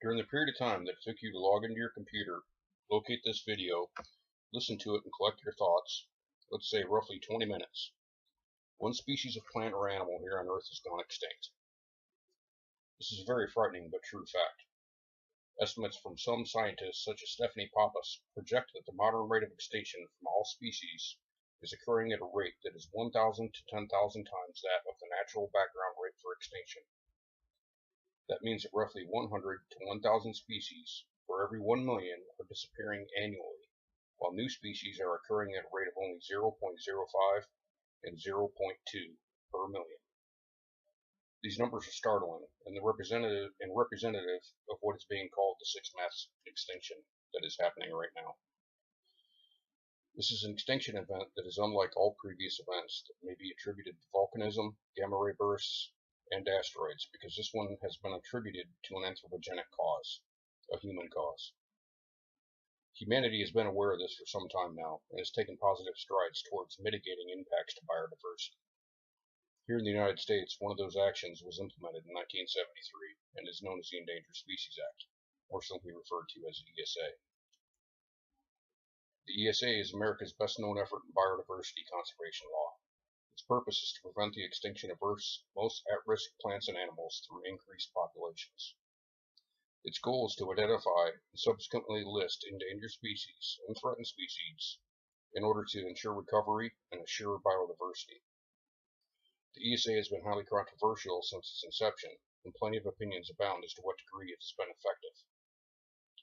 During the period of time that it took you to log into your computer, locate this video, listen to it, and collect your thoughts, let's say roughly 20 minutes, one species of plant or animal here on Earth has gone extinct. This is a very frightening but true fact. Estimates from some scientists, such as Stephanie Pappas, project that the modern rate of extinction from all species is occurring at a rate that is 1,000 to 10,000 times that of the natural background rate for extinction. That means that roughly 100 to 1,000 species for every 1 million are disappearing annually, while new species are occurring at a rate of only 0.05 and 0.2 per million. These numbers are startling and representative of what is being called the sixth mass extinction that is happening right now. This is an extinction event that is unlike all previous events that may be attributed to volcanism, gamma ray bursts, and asteroids, because this one has been attributed to an anthropogenic cause, a human cause. Humanity has been aware of this for some time now and has taken positive strides towards mitigating impacts to biodiversity. Here in the United States, one of those actions was implemented in 1973 and is known as the Endangered Species Act, more simply referred to as the ESA. The ESA is America's best-known effort in biodiversity conservation law. Its purpose is to prevent the extinction of Earth's most at-risk plants and animals through increased populations. Its goal is to identify and subsequently list endangered species and threatened species in order to ensure recovery and assure biodiversity. The ESA has been highly controversial since its inception, and plenty of opinions abound as to what degree it has been effective.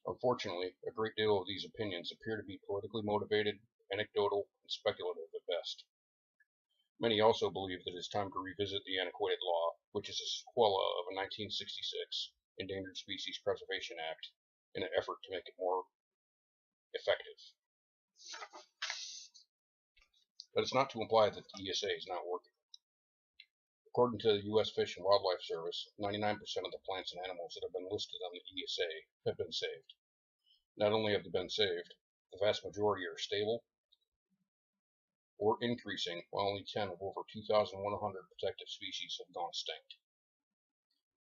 Unfortunately, a great deal of these opinions appear to be politically motivated, anecdotal, and speculative at best. Many also believe that it is time to revisit the antiquated law, which is a sequela of a 1966 Endangered Species Preservation Act, in an effort to make it more effective. But it's not to imply that the ESA is not working. According to the U.S. Fish and Wildlife Service, 99% of the plants and animals that have been listed on the ESA have been saved. Not only have they been saved, the vast majority are stable or increasing, while only 10 of over 2,100 protected species have gone extinct.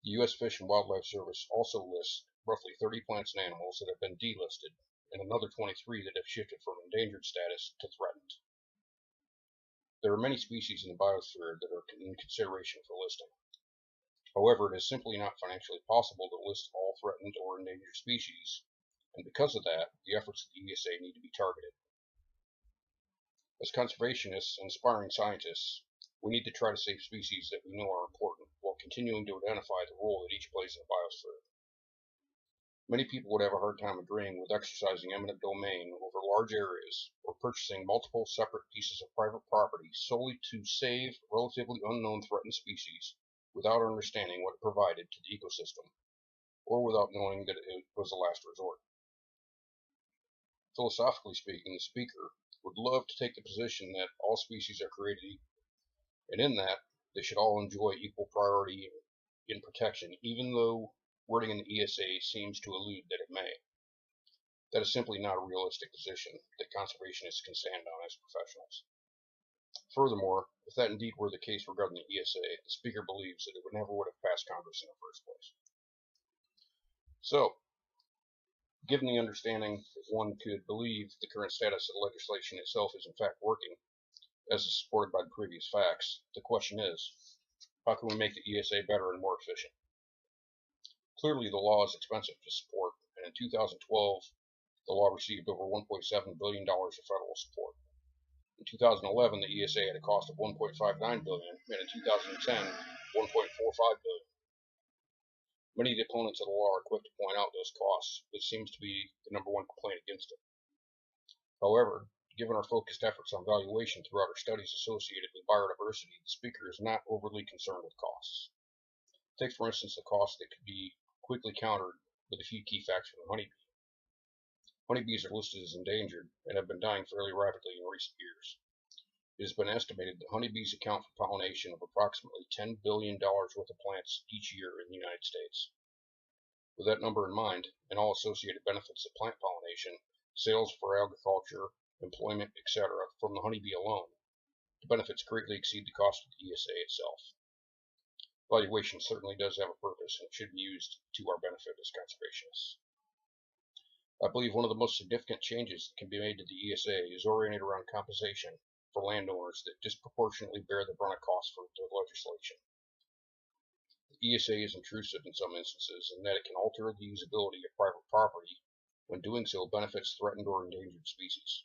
The U.S. Fish and Wildlife Service also lists roughly 30 plants and animals that have been delisted, and another 23 that have shifted from endangered status to threatened. There are many species in the biosphere that are in consideration for listing. However, it is simply not financially possible to list all threatened or endangered species, and because of that, the efforts of the ESA need to be targeted. As conservationists and aspiring scientists, we need to try to save species that we know are important, while continuing to identify the role that each plays in the biosphere. Many people would have a hard time agreeing with exercising eminent domain over large areas or purchasing multiple separate pieces of private property solely to save relatively unknown threatened species without understanding what it provided to the ecosystem, or without knowing that it was a last resort. Philosophically speaking, the speaker would love to take the position that all species are created equal, and in that they should all enjoy equal priority in protection, even though wording in the ESA seems to allude that it may. That is simply not a realistic position that conservationists can stand on as professionals. Furthermore, if that indeed were the case regarding the ESA, the speaker believes that it never would have passed Congress in the first place. So, given the understanding that one could believe the current status of the legislation itself is in fact working, as is supported by the previous facts, the question is, how can we make the ESA better and more efficient? Clearly, the law is expensive to support, and in 2012, the law received over $1.7 billion of federal support. In 2011, the ESA had a cost of $1.59 billion, and in 2010, $1.45 billion. Many of the opponents of the law are quick to point out those costs, which seems to be the number one complaint against it. However, given our focused efforts on valuation throughout our studies associated with biodiversity, the speaker is not overly concerned with costs. Take, for instance, the cost that could be quickly countered with a few key facts from the honeybee. Honeybees are listed as endangered and have been dying fairly rapidly in recent years. It has been estimated that honeybees account for pollination of approximately $10 billion worth of plants each year in the United States. With that number in mind, and all associated benefits of plant pollination, sales for agriculture, employment, etc., from the honeybee alone, the benefits greatly exceed the cost of the ESA itself. Valuation certainly does have a purpose, and it should be used to our benefit as conservationists. I believe one of the most significant changes that can be made to the ESA is oriented around compensation for landowners that disproportionately bear the brunt of costs for the legislation. The ESA is intrusive in some instances in that it can alter the usability of private property when doing so benefits threatened or endangered species.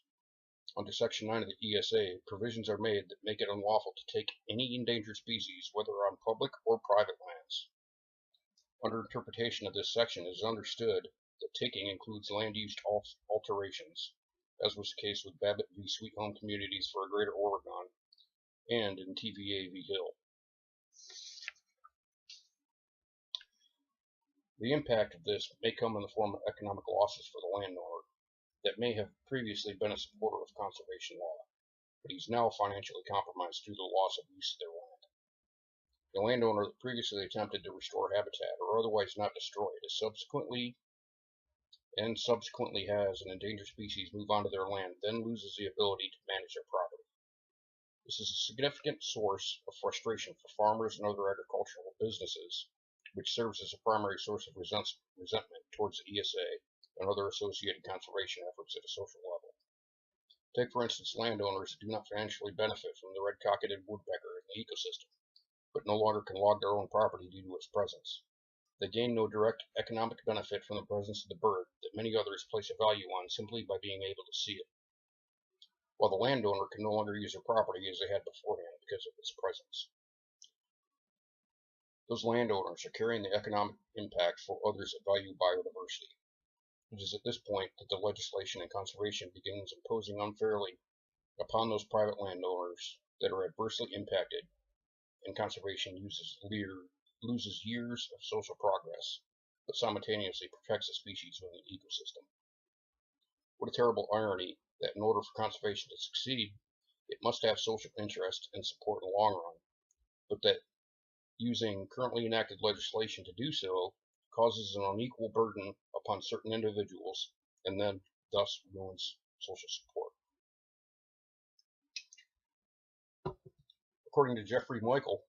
Under Section 9 of the ESA, provisions are made that make it unlawful to take any endangered species, whether on public or private lands. Under interpretation of this section, it is understood that taking includes land use alterations, as was the case with Babbitt v. Sweet Home Communities for Greater Oregon and in TVA v. Hill. The impact of this may come in the form of economic losses for the landowner that may have previously been a supporter of conservation law, but he's now financially compromised through the loss of use of their land. The landowner that previously attempted to restore habitat or otherwise not destroy it is subsequently has an endangered species move onto their land, then loses the ability to manage their property. This is a significant source of frustration for farmers and other agricultural businesses, which serves as a primary source of resentment towards the ESA and other associated conservation efforts at a social level. Take, for instance, landowners who do not financially benefit from the red-cocketed woodpecker in the ecosystem, but no longer can log their own property due to its presence. They gain no direct economic benefit from the presence of the bird that many others place a value on simply by being able to see it, while the landowner can no longer use their property as they had beforehand because of its presence. Those landowners are carrying the economic impact for others that value biodiversity. It is at this point that the legislation and conservation begins imposing unfairly upon those private landowners that are adversely impacted, and conservation loses years of social progress, but simultaneously protects the species within the ecosystem. What a terrible irony that in order for conservation to succeed, it must have social interest and support in the long run, but that using currently enacted legislation to do so causes an unequal burden upon certain individuals and then thus ruins social support. According to Jeffrey Michael,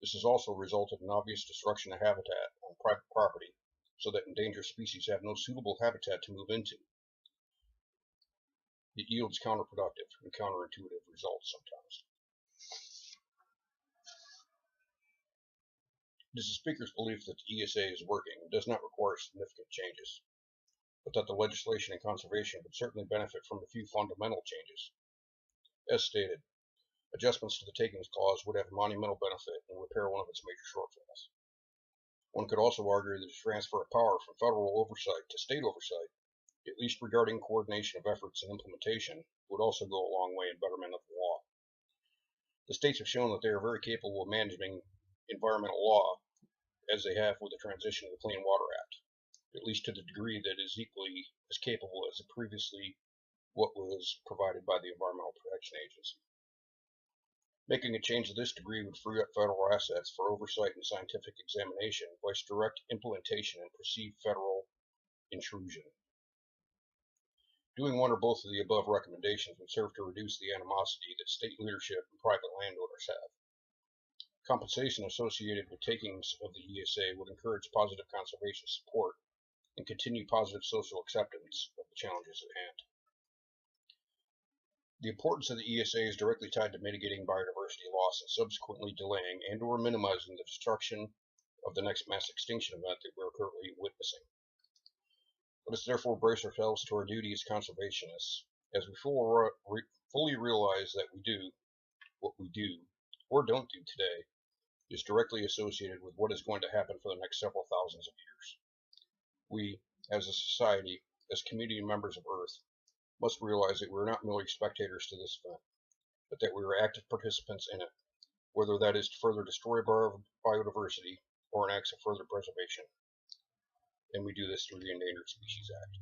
this has also resulted in obvious destruction of habitat on private property so that endangered species have no suitable habitat to move into. It yields counterproductive and counterintuitive results sometimes. It is the Speaker's belief that the ESA is working and does not require significant changes, but that the legislation and conservation would certainly benefit from a few fundamental changes. As stated, adjustments to the takings clause would have a monumental benefit and repair one of its major shortfalls. One could also argue that the transfer of power from federal oversight to state oversight, at least regarding coordination of efforts and implementation, would also go a long way in betterment of the law. The states have shown that they are very capable of managing environmental law, as they have with the transition of the Clean Water Act, at least to the degree that is equally as capable as previously what was provided by the Environmental Protection Agency. Making a change of this degree would free up federal assets for oversight and scientific examination, vice direct implementation and perceived federal intrusion. Doing one or both of the above recommendations would serve to reduce the animosity that state leadership and private landowners have. Compensation associated with takings of the ESA would encourage positive conservation support and continue positive social acceptance of the challenges at hand. The importance of the ESA is directly tied to mitigating biodiversity loss and subsequently delaying and or minimizing the destruction of the next mass extinction event that we are currently witnessing. Let us therefore brace ourselves to our duty as conservationists, as we fully realize that what we do or don't do today is directly associated with what is going to happen for the next several thousands of years. We, as a society, as community members of Earth, must realize that we are not merely spectators to this event, but that we are active participants in it, whether that is to further destroy biodiversity or in acts of further preservation. And we do this through the Endangered Species Act.